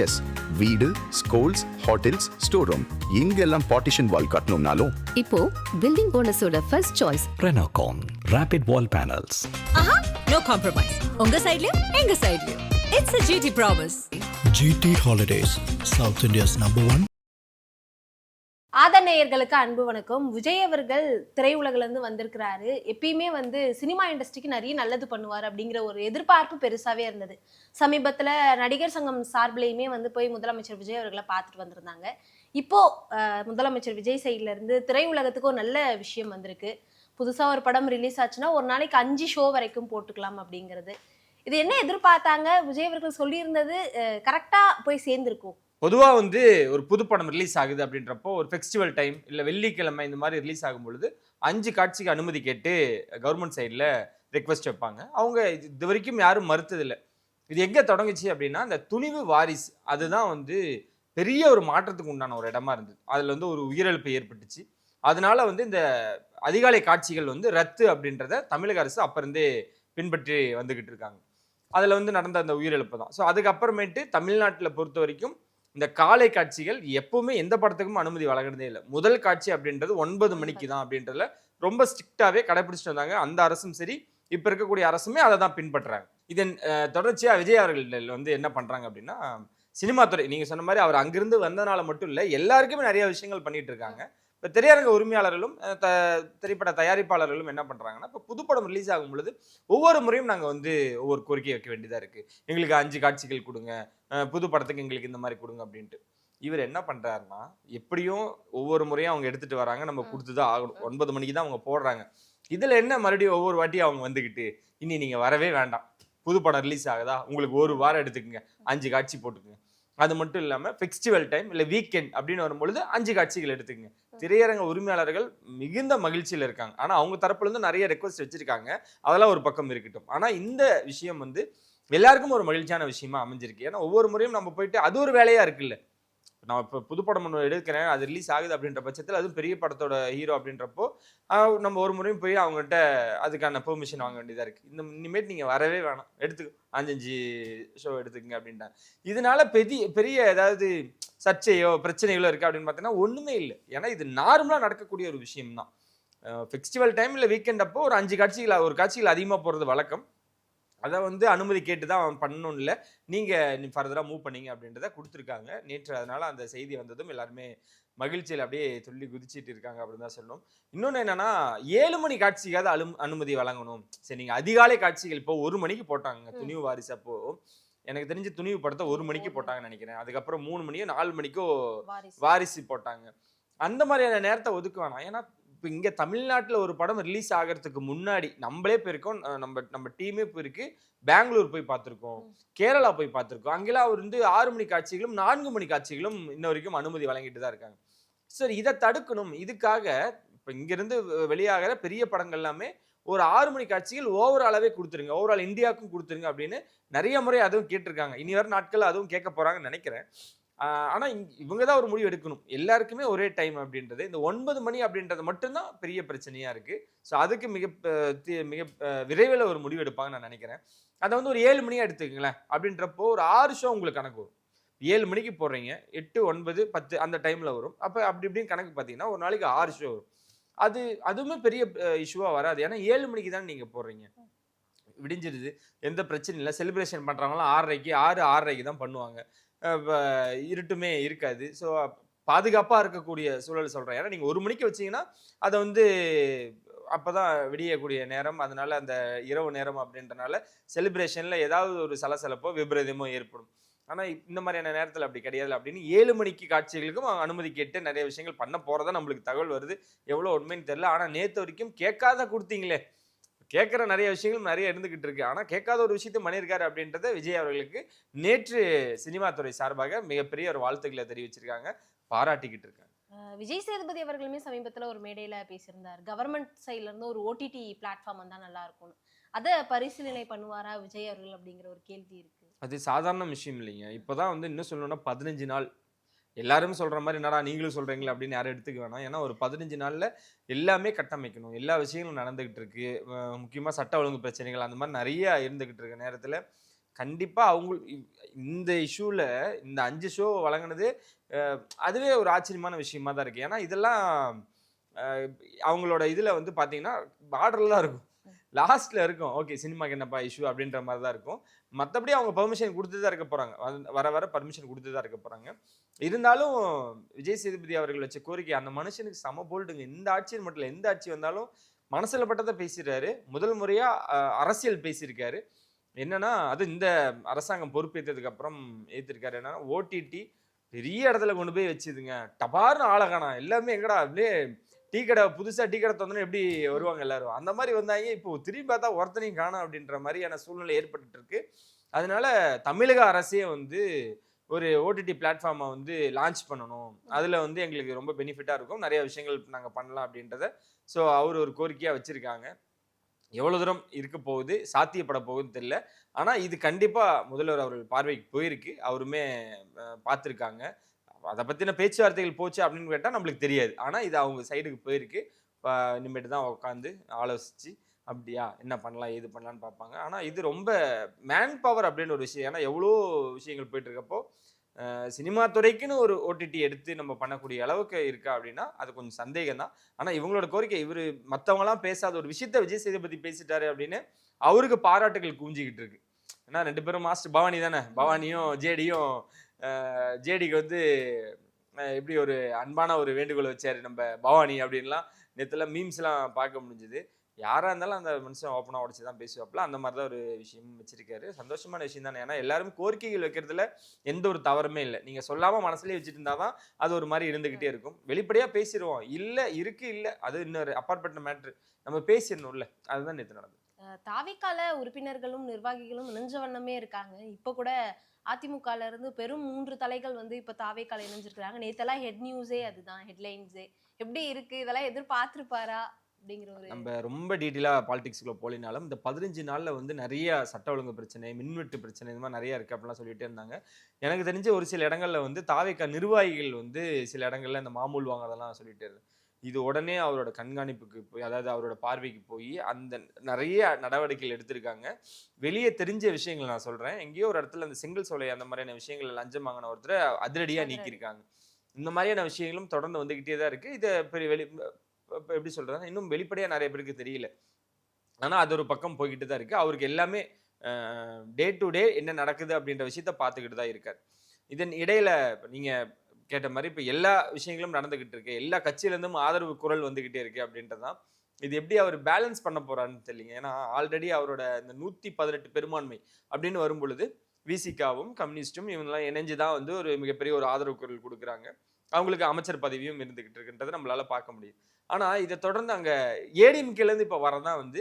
S, வீடு, schools, hotels, store room இங்கெல்லாம் partition wall கட்டணும்னாலும் இப்போ பில்டிங் ஓனர்ஸோட first choice Renocon Rapid Wall Panels. ஆஹா, நோ காம்ப்ரமைஸ். உங்க சைடுலயும் எங்க சைடுலயும். It's a GT promise. GT Holidays, South India's #1. ஆதரநேயர்களுக்கு அன்பு வணக்கம். விஜய் அவர்கள் திரையுலகிலிருந்து வந்திருக்கிறாரு. எப்பயுமே சினிமா இண்டஸ்ட்ரிக்கு நிறைய நல்லது பண்ணுவார் அப்படிங்கிற ஒரு எதிர்பார்ப்பு பெருசாவே இருந்தது. சமீபத்துல நடிகர் சங்கம் சார்பிலையுமே போய் முதலமைச்சர் விஜய் அவர்களை பார்த்துட்டு வந்திருந்தாங்க. இப்போ முதலமைச்சர் விஜய் சைட்ல இருந்து திரையுலகத்துக்கு ஒரு நல்ல விஷயம் வந்திருக்கு. புதுசா ஒரு படம் ரிலீஸ் ஆச்சுன்னா ஒரு நாளைக்கு 5 ஷோ வரைக்கும் போட்டுக்கலாம் அப்படிங்கிறது. இது என்ன எதிர்பார்த்தாங்க? விஜய் அவர்கள் சொல்லியிருந்தது கரெக்டா போய் சேர்ந்திருக்கும். பொதுவாக ஒரு புது படம் ரிலீஸ் ஆகுது அப்படின்றப்போ ஒரு ஃபெஸ்டிவல் டைம் இல்லை வெள்ளிக்கிழமை இந்த மாதிரி ரிலீஸ் ஆகும் பொழுது 5 காட்சிக்கு அனுமதி கேட்டு கவர்மெண்ட் சைடில் ரெக்வஸ்ட் வைப்பாங்க. அவங்க இது வரைக்கும் யாரும் மறுத்ததில்லை. இது எங்கே தொடங்குச்சு அப்படின்னா இந்த துணிவு வாரிசு அதுதான் பெரிய ஒரு மாற்றத்துக்கு உண்டான ஒரு இடமா இருந்தது. அதில் ஒரு உயிரிழப்பு ஏற்பட்டுச்சு. அதனால இந்த அதிகாலை காட்சிகள் ரத்து அப்படின்றத தமிழக அரசு அப்போ இருந்தே பின்பற்றி வந்துகிட்டு இருக்காங்க. அதில் நடந்த அந்த உயிரிழப்பு தான். ஸோ அதுக்கப்புறமேட்டு தமிழ்நாட்டில் பொறுத்த வரைக்கும் இந்த காலை காட்சிகள் எப்பவுமே எந்த படத்துக்கும் அனுமதி வழங்குறதே இல்லை. முதல் காட்சி அப்படின்றது 9 மணிக்கு தான் அப்படின்றதுல ரொம்ப ஸ்ட்ரிக்டாவே கடைபிடிச்சிட்டு வந்தாங்க. அந்த அரசும் சரி, இப்ப இருக்கக்கூடிய அரசுமே அதை தான் பின்பற்றுறாங்க. இதன் தொடர்ச்சியா விஜய் அவர்கள் என்ன பண்றாங்க அப்படின்னா, சினிமா துறை நீங்க சொன்ன மாதிரி அவர் அங்கிருந்து வந்தனால மட்டும் இல்லை, எல்லாருக்குமே நிறைய விஷயங்கள் பண்ணிட்டு இருக்காங்க. இப்போ திரையரங்க உரிமையாளர்களும் திரைப்பட தயாரிப்பாளர்களும் என்ன பண்றாங்கன்னா, இப்போ புதுப்படம் ரிலீஸ் ஆகும் பொழுது ஒவ்வொரு முறையும் நாங்கள் ஒவ்வொரு கோரிக்கை வைக்க வேண்டியதா இருக்கு. எங்களுக்கு 5 காட்சிகள் கொடுங்க, புது படத்துக்கு எங்களுக்கு இந்த மாதிரி கொடுங்க அப்படின்ட்டு. இவர் என்ன பண்றாருன்னா, எப்படியும் ஒவ்வொரு முறையும் அவங்க எடுத்துட்டு வராங்க, நம்ம கொடுத்துதான் ஆகணும். 9 மணிக்கு தான் அவங்க போடுறாங்க. இதுல என்ன மறுபடியும் ஒவ்வொரு வாட்டியும் அவங்க வந்துக்கிட்டு இனி நீங்க வரவே வேண்டாம், புது படம் ரிலீஸ் ஆகுதா உங்களுக்கு ஒரு வாரம் எடுத்துக்கங்க, 5 காட்சி போட்டுக்குங்க. அது மட்டும் இல்லாமல் ஃபெஸ்டிவல் டைம் இல்லை வீக்கெண்ட் அப்படின்னு வரும்பொழுது 5 காட்சிகள் எடுத்துக்கங்க. திரையரங்க உரிமையாளர்கள் மிகுந்த மகிழ்ச்சியில் இருக்காங்க. ஆனால் அவங்க தரப்புலேருந்து நிறைய ரெக்வஸ்ட் வச்சிருக்காங்க. அதெல்லாம் ஒரு பக்கம் இருக்கட்டும். ஆனால் இந்த விஷயம் எல்லாருக்கும் ஒரு மகிழ்ச்சியான விஷயமா அமைஞ்சிருக்கு. ஏன்னா ஒவ்வொரு முறையும் நம்ம போயிட்டு அது ஒரு வேலையா இருக்குல்ல. நான் இப்போ புதுப்படம் ஒன்று எடுக்கிறேன், அது ரிலீஸ் ஆகுது அப்படின்ற பட்சத்தில், அதுவும் பெரிய படத்தோட ஹீரோ அப்படின்றப்போ நம்ம ஒரு முறையும் போய் அவங்ககிட்ட அதுக்கான பெர்மிஷன் வாங்க வேண்டியதாக இருக்குது. இனிமேட்டு நீங்கள் வரவே வேணாம், எடுத்துக்க 5 ஷோ எடுத்துக்கங்க அப்படின்ட்டாங்க. இதனால பெரிய ஏதாவது சர்ச்சையோ பிரச்சனைகளோ இருக்குது அப்படின்னு பார்த்தீங்கன்னா ஒன்றுமே இல்லை. ஏன்னா இது நார்மலாக நடக்கக்கூடிய ஒரு விஷயம் தான். ஃபெஸ்டிவல் டைம் இல்லை வீக்கெண்ட் அப்போ ஒரு 5 காட்சிகள் ஒரு காட்சிகள் அதிகமாக போகிறது வழக்கம். அதை அனுமதி கேட்டு தான் அவன் பண்ணணும் இல்லை, நீங்கள் ஃபர்தராக மூவ் பண்ணீங்க அப்படின்றத கொடுத்துருக்காங்க நேற்று. அதனால அந்த செய்தி வந்ததும் எல்லாருமே மகிழ்ச்சியில் அப்படியே துள்ளி குதிச்சிட்டு இருக்காங்க அப்படின்னு தான் சொல்லணும். இன்னொன்று என்னன்னா, 7 மணி காட்சிக்காவது அனுமதி வழங்கணும். சரி, நீங்கள் அதிகாலை காட்சிகள் இப்போ 1 மணிக்கு போட்டாங்க துணிவு வாரிசு. அப்போ எனக்கு தெரிஞ்சு துணிவு படத்தை 1 மணிக்கு போட்டாங்கன்னு நினைக்கிறேன். அதுக்கப்புறம் 3 மணியோ 4 மணிக்கோ வாரிசு போட்டாங்க. அந்த மாதிரியான நேரத்தை ஒதுக்க வேணாம். ஏன்னா இப்போ இங்கே தமிழ்நாட்டில் ஒரு படம் ரிலீஸ் ஆகிறதுக்கு முன்னாடி நம்மளே போயிருக்கோம், நம்ம டீமே போயிருக்கு, பெங்களூர் போய் பார்த்துருக்கோம், கேரளா போய் பார்த்துருக்கோம். அங்கெல்லாம் அவர் 6 மணி காட்சிகளும் 4 மணி காட்சிகளும் இன்ன வரைக்கும் அனுமதி வழங்கிட்டு தான் இருக்காங்க. சரி, இதை தடுக்கணும். இதுக்காக இப்போ இங்கேருந்து வெளியாகிற பெரிய படங்கள் எல்லாமே ஒரு 6 மணி காட்சிகள் ஓவராலாகவே கொடுத்துருங்க, ஓவரால் இந்தியாவுக்கும் கொடுத்துருங்க அப்படின்னு நிறைய முறை அதுவும் கேட்டிருக்காங்க. இனி வர நாட்கள் அதுவும் கேட்க போகிறாங்கன்னு நினைக்கிறேன். ஆனால் இவங்க தான் ஒரு முடிவு எடுக்கணும். எல்லாருக்குமே ஒரே டைம் அப்படின்றது, இந்த 9 மணி அப்படின்றது மட்டும்தான் பெரிய பிரச்சனையாக இருக்குது. ஸோ அதுக்கு மிக விரைவில் ஒரு முடிவு எடுப்பாங்கன்னு நான் நினைக்கிறேன். அதை ஒரு 7 மணியாக எடுத்துக்கங்களேன். அப்படின்றப்போ ஒரு 6 ஷோ உங்களுக்கு கணக்கு வரும். 7 மணிக்கு போடுறீங்க, 8, 9, 10 அந்த டைமில் வரும். அப்போ அப்படி இப்படின்னு கணக்கு பார்த்தீங்கன்னா ஒரு நாளைக்கு 6 ஷோ வரும். அதுவுமே பெரிய இஷ்யூவாக வராது. ஏன்னா 7 மணிக்கு தான் நீங்கள் போடுறீங்க, விடிஞ்சிருது, எந்த பிரச்சனையும் இல்லை. செலிப்ரேஷன் பண்ணுறாங்களாம் 6:30க்கு 6:30க்கு தான் பண்ணுவாங்க. இருட்டுமே இருக்காது. ஸோ பாதுகாப்பாக இருக்கக்கூடிய சூழல் சொல்கிறேன். ஏன்னா நீங்கள் 1 மணிக்கு வச்சிங்கன்னா அதை அப்போ தான் விடியக்கூடிய நேரம், அதனால அந்த இரவு நேரம் அப்படின்றனால செலிப்ரேஷனில் ஏதாவது ஒரு சலசலப்போ விபரீதமோ ஏற்படும். ஆனால் இந்த மாதிரியான நேரத்தில் அப்படி கிடையாது. அப்படின்னு 7 மணிக்கு காட்சிகளுக்கும் அனுமதி கேட்டு நிறைய விஷயங்கள் பண்ண போகிறதா நம்மளுக்கு தகவல் வருது. எவ்வளோ உண்மைன்னு தெரியல. ஆனால் நேற்று வரைக்கும் கேட்காத கொடுத்தீங்களே, கேட்குற நிறைய விஷயங்கள் நிறைய இருந்துகிட்டு இருக்கு. ஆனால் கேட்காத ஒரு விஷயத்தை பண்ணியிருக்காரு அப்படின்றத விஜய் அவர்களுக்கு நேற்று சினிமா துறை சார்பாக மிகப்பெரிய ஒரு வாழ்த்துக்களை தெரிவிச்சிருக்காங்க, பாராட்டிக்கிட்டு இருக்காங்க. விஜய் சேதுபதி அவர்களுமே சமீபத்தில் ஒரு மேடையில் பேசியிருந்தார். கவர்மெண்ட் சைட்ல இருந்து ஒரு OTT பிளாட்ஃபார்ம் வந்தால் நல்லா இருக்கும்னு. அதை பரிசீலனை பண்ணுவாரா விஜய் அவர்கள் அப்படிங்கிற ஒரு கேள்வி இருக்கு. அது சாதாரண விஷயம் இல்லைங்க. இப்போதான் இன்னும் சொல்லணும்னா 15 நாள் எல்லாரும் சொல்ற மாதிரி என்னடா நீங்களும் சொல்றீங்களா அப்படின்னு யாரும் எடுத்துக்க வேணாம். ஏன்னா ஒரு 15 நாள்ல எல்லாமே கட்டமைக்கணும், எல்லா விஷயங்களும் நடந்துகிட்டு இருக்கு. முக்கியமா சட்ட ஒழுங்கு பிரச்சனைகள் அந்த மாதிரி நிறைய இருந்துகிட்டு இருக்க நேரத்துல கண்டிப்பா இந்த இஷ்யூல இந்த 5 ஷோ வழங்குனது அதுவே ஒரு ஆச்சரியமான விஷயமா தான் இருக்கு. ஏன்னா இதெல்லாம் அவங்களோட இதுல வந்து பாத்தீங்கன்னா பார்டர்ல தான் இருக்கும். லாஸ்ட்ல இருக்கும். ஓகே சினிமாக்கு என்னப்பா இஷ்யூ அப்படின்ற மாதிரி தான் இருக்கும். மற்றபடி அவங்க பெர்மிஷன் கொடுத்து தான் இருக்க போறாங்க. வர வர பர்மிஷன் கொடுத்து தான் இருக்க போறாங்க. இருந்தாலும் விஜய் சேதுபதி அவர்கள் வச்ச கோரிக்கை அந்த மனுஷனுக்கு சம போல்டுங்க. இந்த ஆட்சியில் மட்டும் இல்லை, எந்த ஆட்சி வந்தாலும் மனசுல பட்டதை பேசிடுறாரு. முதல் முறையா அரசியல் பேசியிருக்காரு. என்னன்னா அது இந்த அரசாங்கம் பொறுப்பேற்றதுக்கு அப்புறம் ஏத்திருக்காரு. என்னன்னா ஓடிடி பெரிய இடத்துல கொண்டு போய் வச்சுதுங்க. டபார்னு ஆளை காணோம். எல்லாமே எங்கடா அப்படியே புதுசா டீ கடை திறந்தோன்னு எப்படி வருவாங்க எல்லாரும், அந்த மாதிரி வந்தாங்க. இப்போ திரும்பி பார்த்தா ஒருத்தனையும் காணோம் அப்படின்ற மாதிரியான சூழ்நிலை ஏற்பட்டு இருக்கு. அதனால தமிழக அரசே வந்து ஒரு ஓடிடி பிளாட்ஃபார்மை வந்து லான்ச் பண்ணணும். அதில் வந்து எங்களுக்கு ரொம்ப பெனிஃபிட்டாக இருக்கும், நிறைய விஷயங்கள் நாங்கள் பண்ணலாம் அப்படின்றத ஸோ அவர் ஒரு கோரிக்கையாக வச்சுருக்காங்க. எவ்வளோ தூரம் இருக்க போகுது, சாத்தியப்பட போகுதுன்னு தெரியல. ஆனால் இது கண்டிப்பாக முதல்வர் அவர்கள் பார்வைக்கு போயிருக்கு, அவருமே பார்த்துருக்காங்க. அதை பற்றின பேச்சுவார்த்தைகள் போச்சு அப்படின்னு கேட்டால் நம்மளுக்கு தெரியாது. ஆனால் இது அவங்க சைடுக்கு போயிருக்கு. இனிமேட்டு தான் உட்காந்து ஆலோசித்து அப்படியா என்ன பண்ணலாம் ஏது பண்ணலான்னு பார்ப்பாங்க. ஆனால் இது ரொம்ப மேன் பவர் அப்படின்னு ஒரு விஷயம். ஏன்னா எவ்வளோ விஷயங்கள் போயிட்டு இருக்கப்போ சினிமா துறைக்குன்னு ஒரு ஓடிடி எடுத்து நம்ம பண்ணக்கூடிய அளவுக்கு இருக்கா அப்படின்னா அது கொஞ்சம் சந்தேகம் தான். ஆனால் இவங்களோட கோரிக்கை இவர் மற்றவங்களாம் பேசாத ஒரு விஷயத்த விஜய் சேதுபதி பேசிட்டாரு அப்படின்னு அவருக்கு பாராட்டுகள் குவிஞ்சிக்கிட்டு இருக்கு. ஏன்னா 2 பேரும் மாஸ்டர் பவானி தானே, பவானியும் ஜேடிக்கு வந்து எப்படி ஒரு அன்பான ஒரு வேண்டுகோள் வச்சாரு நம்ம பவானி அப்படின்லாம் நேற்றுலாம் மீம்ஸ்லாம் பார்க்க முடிஞ்சுது. யாராக இருந்தாலும் அந்த மனுஷன் ஓப்பனாக உடச்சி தான் பேசுவாப்புல. அந்த மாதிரி தான் ஒரு விஷயம் வச்சிருக்காரு. சந்தோஷமான விஷயம் தானே. ஏன்னா எல்லாரும் கோரிக்கைகள் வைக்கிறதுல எந்த ஒரு தவறுமே இல்லை. நீங்கள் சொல்லாமல் மனசுலேயே வச்சுட்டு இருந்தால் தான் அது ஒரு மாதிரி இருந்துக்கிட்டே இருக்கும். வெளிப்படையாக பேசிடுவோம், இல்லை இருக்கு இல்லை அது இன்னொரு அப்பாற்பட்ட மேட்ரு, நம்ம பேசிடணும்ல. அதுதான் நேற்று நடந்தது. தாவிக்கால உறுப்பினர்களும் நிர்வாகிகளும் இணைஞ்ச வண்ணமே இருக்காங்க. இப்போ கூட அதிமுகல இருந்து பெரும் 3 தலைகள் வந்து இப்ப தாவேக்கால இணைஞ்சிருக்காங்க. நேத்தெல்லாம் ஹெட் நியூஸே அதுதான், ஹெட்லைன்ஸே. எப்படி இருக்கு, இதெல்லாம் எதிர்பார்த்திருப்பாரா அப்படிங்கிற ஒரு நம்ம ரொம்ப டீட்டெயிலாக பாலிடிக்ஸ்குள்ள போலினாலும் இந்த 15 நாளில் வந்து நிறைய சட்ட ஒழுங்கு பிரச்சனை, மின்வெட்டு பிரச்சனை, இந்த மாதிரி நிறைய இருக்குது அப்படிலாம் சொல்லிட்டே இருந்தாங்க. எனக்கு தெரிஞ்ச ஒரு சில இடங்கள்ல வந்து தாவேக்கா நிர்வாகிகள் வந்து சில இடங்கள்ல இந்த மாமூல் வாங்குறதெல்லாம் சொல்லிட்டே இருக்கு. இது உடனே அவரோட கண்காணிப்புக்கு போய், அதாவது அவரோட பார்வைக்கு போய் அந்த நிறைய நடவடிக்கைகள் எடுத்திருக்காங்க. வெளியே தெரிஞ்ச விஷயங்கள் நான் சொல்றேன். எங்கேயோ ஒரு இடத்துல அந்த செங்கல் சோலை அந்த மாதிரியான விஷயங்கள் லஞ்சம் வாங்கின ஒருத்தரை அதிரடியாக நீக்கியிருக்காங்க. இந்த மாதிரியான விஷயங்களும் தொடர்ந்து வந்துகிட்டே தான் இருக்கு. இதை பெரிய எப்படி சொல்றது, இன்னும் வெளிப்படையா நிறைய பேருக்கு தெரியல. ஆனா அது ஒரு பக்கம் போய்கிட்டு தான் இருக்கு. அவருக்கு எல்லாமே டே டு டே என்ன நடக்குது அப்படின்ற விஷயத்த பார்த்துக்கிட்டு தான் இருக்காரு. இதன் இடையில நீங்க கேட்ட மாதிரி இப்போ எல்லா விஷயங்களும் நடந்துகிட்டு இருக்கு, எல்லா கட்சியிலேருந்தும் ஆதரவு குரல் வந்துகிட்டே இருக்கு அப்படின்றதான். இது எப்படி அவர் பேலன்ஸ் பண்ண போறான்னு தெரியல. ஏன்னா ஆல்ரெடி அவரோட இந்த 118 பெரும்பான்மை அப்படின்னு வரும் பொழுது விசிகாவும் கம்யூனிஸ்டும் இவங்கெல்லாம் இணைஞ்சுதான் வந்து ஒரு மிகப்பெரிய ஒரு ஆதரவு குரல் கொடுக்குறாங்க. அவங்களுக்கு அமைச்சர் பதவியும் இருந்துகிட்டு இருக்குன்றதை நம்மளால பார்க்க முடியும். ஆனா இதை தொடர்ந்து அங்க ஏடிஎம்கேலேருந்து இப்போ வரதான் வந்து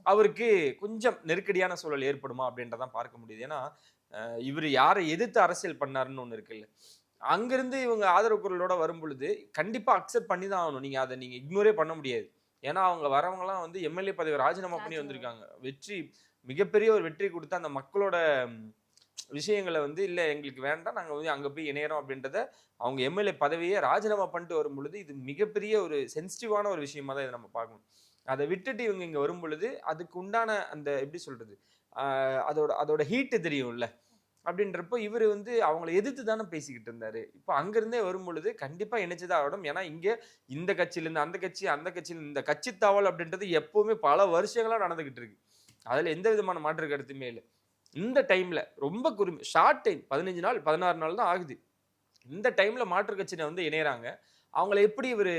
அவருக்கு கொஞ்சம் நெருக்கடியான சூழல் ஏற்படுமா அப்படின்றதான் பார்க்க முடியுது. ஏன்னா இவர் யாரை எதிர்த்து அரசியல் பண்ணாருன்னு ஒன்று இருக்குல்ல, அங்கிருந்து இவங்க ஆதரவு குரலோட வரும் பொழுது கண்டிப்பா அக்செப்ட் பண்ணி தான் ஆகணும். நீங்க அதை நீங்க இக்னோரே பண்ண முடியாது. ஏன்னா அவங்க வரவங்கலாம் வந்து எம்எல்ஏ பதவி ராஜினாமா பண்ணி வந்திருக்காங்க. மிகப்பெரிய ஒரு வெற்றி கொடுத்து அந்த மக்களோட விஷயங்களை வந்து இல்லை எங்களுக்கு வேண்டாம், நாங்கள் வந்து அங்கே போய் இணையறோம் அப்படின்றத அவங்க எம்எல்ஏ பதவியை ராஜினாமா பண்ணிட்டு வரும் பொழுது இது மிகப்பெரிய ஒரு சென்சிட்டிவான ஒரு விஷயமா தான் இதை நம்ம பார்க்கணும். அதை விட்டுட்டு இவங்க இங்கே வரும் பொழுது அதுக்கு உண்டான அந்த எப்படி சொல்றது, அதோட ஹீட்டு தெரியும்ல. அப்படின்றப்போ இவர் வந்து அவங்கள எதிர்த்து தானே பேசிக்கிட்டு இருந்தாரு. இப்போ அங்கிருந்தே வரும் பொழுது கண்டிப்பா இணைச்சுதான் ஆகணும். ஏன்னா இங்க இந்த கட்சியிலேருந்து அந்த கட்சியில இந்த கட்சி தாவல் அப்படின்றது எப்பவுமே பல வருஷங்களா நடந்துகிட்டு இருக்கு. அதுல எந்த விதமான மாற்று கருத்துமே இல்லை. இந்த டைம்ல ரொம்ப ஷார்ட் டைம் 15 நாள் 16 நாள் தான் ஆகுது. இந்த டைம்ல மாற்று கட்சியில வந்து இணையறாங்க. அவங்கள எப்படி இவர்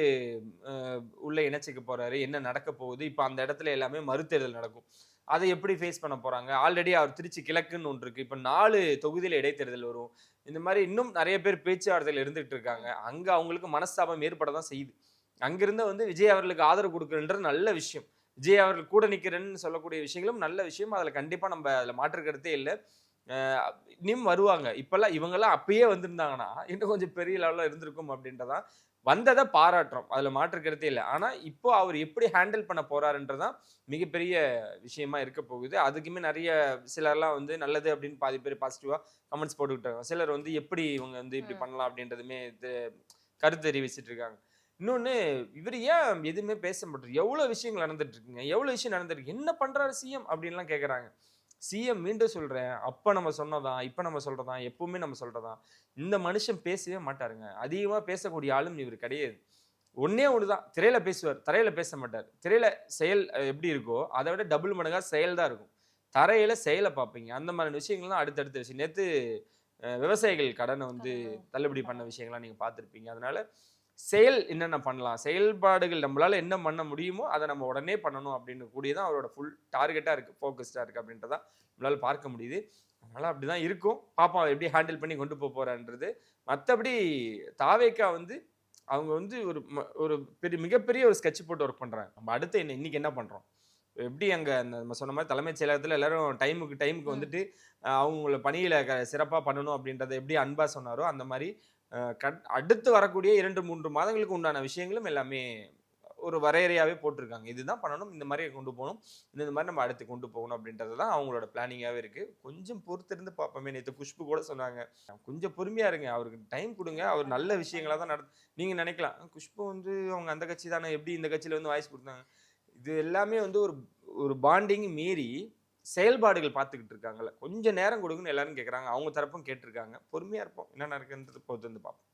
உள்ள இணைச்சிக்க போறாரு, என்ன நடக்க போகுது, இப்போ அந்த இடத்துல எல்லாமே மறுதேர்தல் நடக்கும், அதை எப்படி ஃபேஸ் பண்ண போறாங்க. ஆல்ரெடி அவர் திருச்சி கிழக்குன்னு ஒன்று இருக்கு, இப்போ 4 தொகுதியில் இடைத்தேர்தல் வரும். இந்த மாதிரி இன்னும் நிறைய பேர் பேச்சுவார்த்தையில் இருந்துகிட்டு இருக்காங்க. அங்க அவங்களுக்கு மனஸ்தாபம் ஏற்பட தான் செய்யுது. அங்கிருந்து வந்து விஜய் அவர்களுக்கு ஆதரவு கொடுக்குறன்றது நல்ல விஷயம். விஜய் அவர்கள் கூட நிற்கிறேன்னு சொல்லக்கூடிய விஷயங்களும் நல்ல விஷயம். அதில் கண்டிப்பா நம்ம அதில் மாற்றுக்கிறதே இல்லை. இன்னும் வருவாங்க. இப்பெல்லாம் இவங்கெல்லாம் அப்பயே வந்திருந்தாங்கன்னா இன்னும் கொஞ்சம் பெரிய லெவலில் இருந்திருக்கும் அப்படின்றதான். வந்ததை பாராட்டுறோம், அதுல மாற்றுக்கிறதே இல்லை. ஆனா இப்போ அவர் எப்படி ஹேண்டில் பண்ண போறாருன்றதான் மிகப்பெரிய விஷயமா இருக்க போகுது. அதுக்குமே நிறைய சிலர்லாம் வந்து நல்லது அப்படின்னு பாதி பேர் பாசிட்டிவா கமெண்ட்ஸ் போட்டுக்கிட்டாங்க. சிலர் வந்து எப்படி இவங்க வந்து இப்படி பண்ணலாம் அப்படின்றதுமே கருத்து தெரிவிச்சுட்டு இருக்காங்க. இன்னொன்னு, இவர் ஏன் எதுவுமே பேச மாட்டாரு? எவ்வளவு விஷயங்கள் நடந்துட்டு இருக்குங்க, எவ்வளவு விஷயம் நடந்துருக்கு, என்ன பண்றாரு சிஎம் அப்படின்லாம் கேட்கறாங்க. சிஎம் மீண்டும் சொல்றேன், அப்ப நம்ம சொன்னதான், இப்ப நம்ம சொல்றதான், எப்பவுமே நம்ம சொல்றதான். இந்த மனுஷன் பேசவே மாட்டாருங்க. அதிகமா பேசக்கூடிய ஆளும் இவர் கிடையாது. ஒண்ணே ஒண்ணுதான், திரையில பேசுவார், தரையில பேச மாட்டார். திரையில செயல் எப்படி இருக்கோ அதை விட டபுள் மடங்கா செயல் தான் இருக்கும். தரையில செயலை பார்ப்பீங்க. அந்த மாதிரி விஷயங்கள் தான் அடுத்தடுத்த விஷயம். நேத்து விவசாயிகள் கடனை வந்து தள்ளுபடி பண்ண விஷயங்கள்லாம் நீங்க பார்த்துருப்பீங்க. அதனால செயல் என்னென்ன பண்ணலாம், செயல்பாடுகள் நம்மளால என்ன பண்ண முடியுமோ அதை நம்ம உடனே பண்ணணும் அப்படின்னு கூடியதான் அவரோட ஃபுல் டார்கெட்டாக இருக்குது, ஃபோக்கஸ்டாக இருக்குது அப்படின்றதான் நம்மளால பார்க்க முடியுது. அதனால அப்படிதான் இருக்கும். பாப்பா எப்படி ஹேண்டில் பண்ணி கொண்டு போக போறான்றது. மற்றபடி தாவேக்கா வந்து அவங்க வந்து ஒரு மிகப்பெரிய ஒரு ஸ்கெட்ச் போட்டு ஒர்க் பண்றாங்க. நம்ம அடுத்து இன்னைக்கு என்ன பண்றோம், எப்படி அங்க நம்ம சொன்ன மாதிரி தலைமைச் செயலகத்துல எல்லாரும் டைமுக்கு வந்துட்டு அவங்கள பணியில சிறப்பா பண்ணணும் அப்படின்றத எப்படி அன்பா சொன்னாரோ அந்த மாதிரி அடுத்து வரக்கூடிய 2-3 மாதங்களுக்கு உண்டான விஷயங்களும் எல்லாமே ஒரு வரையறையாவே போட்டிருக்காங்க. இதுதான் பண்ணணும், இந்த மாதிரி கொண்டு போகணும், இந்த மாதிரி நம்ம அடுத்து கொண்டு போகணும் அப்படின்றது தான் அவங்களோட பிளானிங்காகவே இருக்கு. கொஞ்சம் பொறுத்திருந்து பார்ப்போமே. நேற்று குஷ்பு கூட சொன்னாங்க, கொஞ்சம் பொறுமையா இருங்க, அவருக்கு டைம் கொடுங்க, அவர் நல்ல விஷயங்களா தான் நீங்க நினைக்கலாம், குஷ்பு வந்து அவங்க அந்த கட்சி தானே, எப்படி இந்த கட்சியில வந்து வாய்ஸ் கொடுத்தாங்க. இது எல்லாமே வந்து ஒரு பாண்டிங் மீறி செயல்பாடுகள் பார்த்துக்கிட்டு இருக்காங்கல்ல, கொஞ்சம் நேரம் கொடுங்கன்னு எல்லாரும் கேட்குறாங்க. அவங்க தரப்பும் கேட்டிருக்காங்க. பொறுமையா இருப்போம், என்ன நடக்குன்றது பொறுத்து வந்து பார்ப்போம்.